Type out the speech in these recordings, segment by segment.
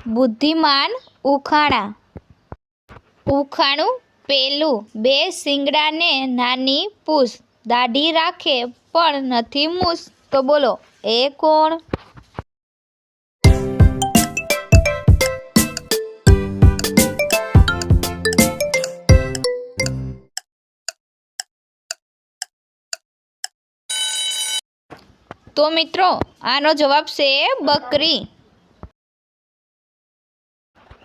बुद्धिमान उखाणा। उखाणु पेलू बे सींगड़ा ने नानी पूछ, दाढ़ी राखे पण नथी मूस, तो बोलो ए कोण? तो मित्रों आनो जवाब से बकरी।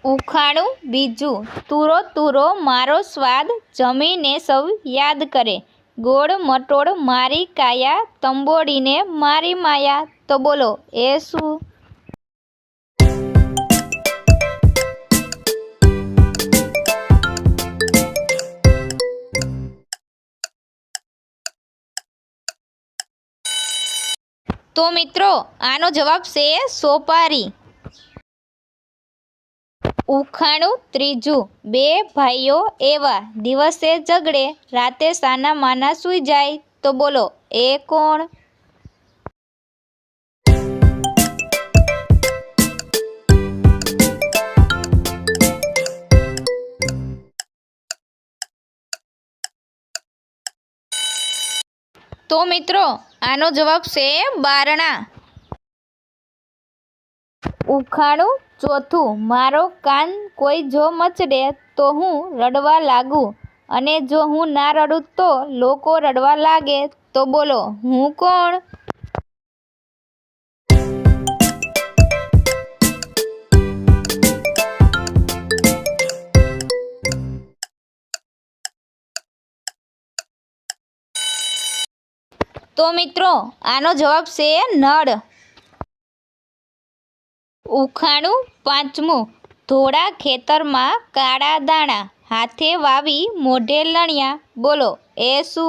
उखाणु बीजू, तूरो तूरो मारो स्वाद, जमीने सौ याद करे, गोड़ मटोड़ मारी काया, तंबोड़ीने मारी माया, तो बोलो ए शू? तो मित्रों आनो जवाब से सोपारी। उखाणु त्रीजू, बे भाईओ एवा, दिवसे झगड़े राते साना माना सूई जाए, तो बोलो ए कोण? तो मित्रों आनो जवाब से बारणा। उखाणु चौथू, मारो कान कोई जो मचड़े तो हूँ रड़वा लागू, अने जो हूँ ना रड़ू तो लोको रड़वा लागे, तो बोलो हूँ कोण? तो मित्रों आनो जवाब से नळ। उखाणु पांचमू, धोड़ा खेतर में काळा दाणा, हाथे वावी मोढे लणिया, बोलो ए शू?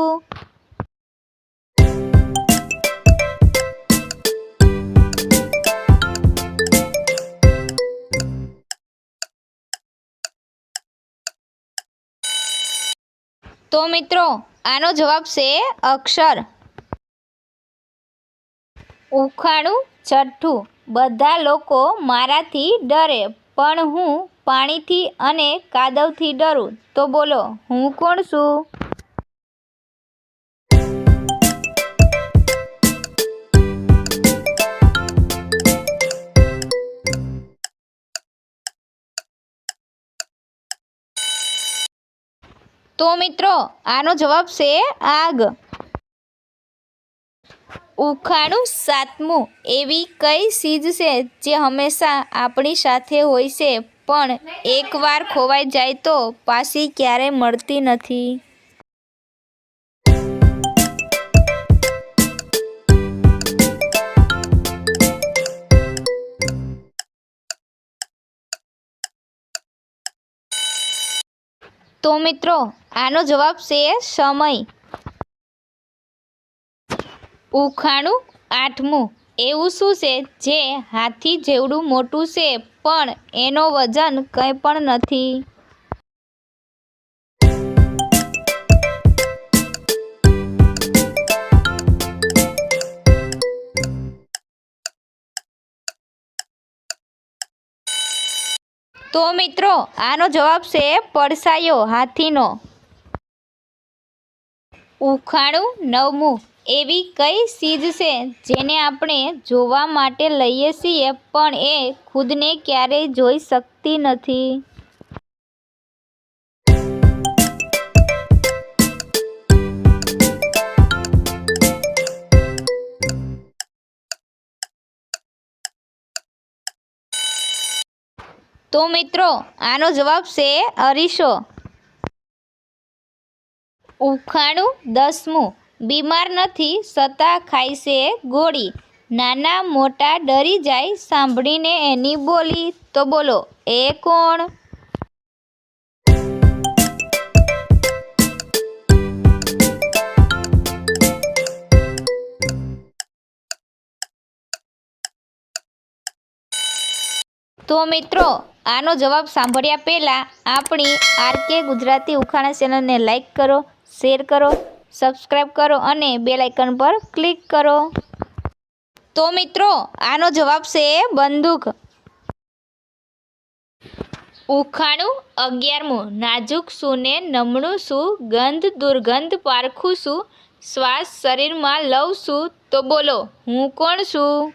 तो मित्रों आनो जवाब से अक्षर। उखाणु छठ्ठू, बधा लोको माराथी डरे पण हूँ पाणीथी अने कादवथी डरू, तो बोलो हूँ कोण छूं? तो मित्रों आनो जवाब से आग। उखाणु सातमू, एवी कई चीज से जे हमेशा आपणी साथे होय छे पण एक वार खोवाई जाए तो पाછી क्यारे मळती नथी? तो मित्रों आनो जवाब से समय। उखाणु आठमू, एवुं शुं छे जे हाथी जेवडुं मोटुं छे पण एनो वजन कंई पण नथी? तो मित्रों आनो जवाब से પડસાયો हाथीनो। उखाणु नवमू, एवी कई चीज छे जेने आपणे जोवा माटे लईए छीए पण ए खुदने क्यारेय जोई शकती नथी? तो मित्रों आनो जवाब से अरीसो। उखाणु दसमू, बीमार नथी छतां खाय छे गोળી, नाना मोटा डरी जाय सांभळीने एनी बोली, तो बोलो ए कोण? तो मित्रों आनो जवाब सांभळ्या पहेला आपणी आरके गुजराती उखाणा चेनल ने लाइक करो, शेर करो, सब्सक्राइब करो अने बेल आइकन पर क्लिक करो। तो मित्रों आनो जवाब छे बंदूक। ઉખાણું 11મું નાજુક શું ને નમણું શું, ગંધ દુર્ગંધ પારખું શું, શ્વાસ શરીરમાં લઉં છું, તો બોલો હું કોણ છું?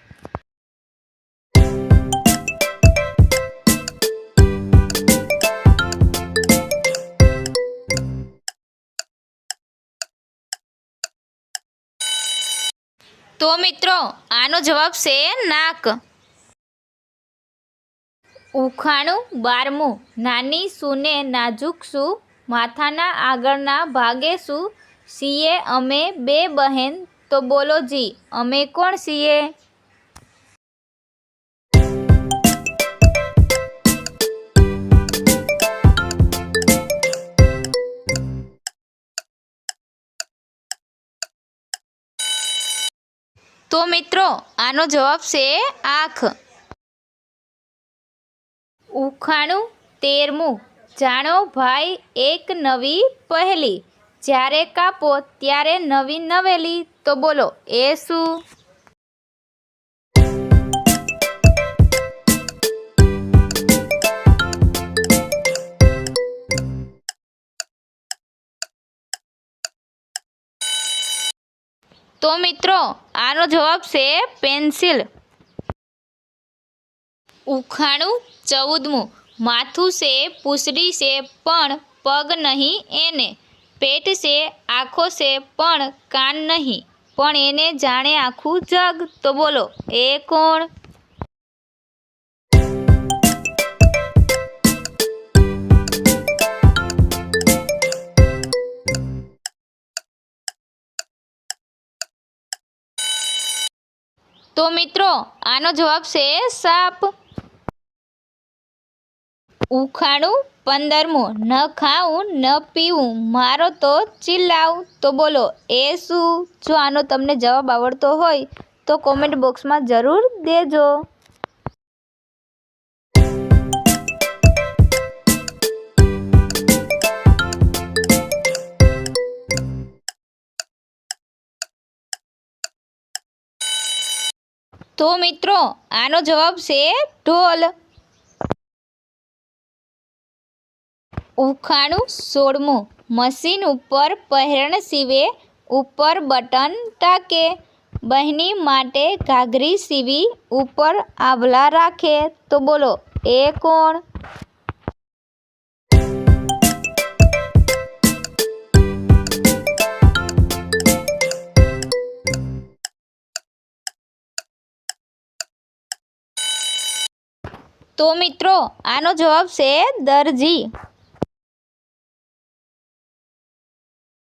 તો મિત્રો આનો જવાબ છે નાક. ઉખાણું 12મું નાની શું ને નાજુક શું, માથાના આગળના ભાગે શું, છીએ અમે બે બહેન, તો બોલો જી અમે કોણ છીએ? તો મિત્રો આનો જવાબ છે આંખ. ઉખાણું 13મું જાણો ભાઈ એક નવી પહેલી, જ્યારે કાપો ત્યારે નવી નવેલી, તો બોલો એ શું? તો મિત્રો આનો જવાબ છે પેન્સિલ. ઉખાણું 14મું માથું છે પૂંછડી છે પણ પગ નહીં એને, પેટ છે આંખો છે પણ કાન નહીં, પણ એને જાણે આખું જગ, તો બોલો એ કોણ? તો મિત્રો આનો જવાબ છે સાપ. ઉખાણું 15મું ન ખાવું ન પીવું મારો તો ચિલ્લાવું, તો બોલો એ શું? જો આનો તમને જવાબ આવડતો હોય તો કોમેન્ટ બોક્સમાં જરૂર દેજો. તો મિત્રો આનો જવાબ છે ઢોલ. ઉખાણું 16મું મશીન ઉપર પહેરણ સીવે, ઉપર બટન ટાકે, બહેની માટે ઘાઘરી સીવી, ઉપર આભલા રાખે, તો બોલો એ કોણ? તો મિત્રો આનો જવાબ છે દરજી.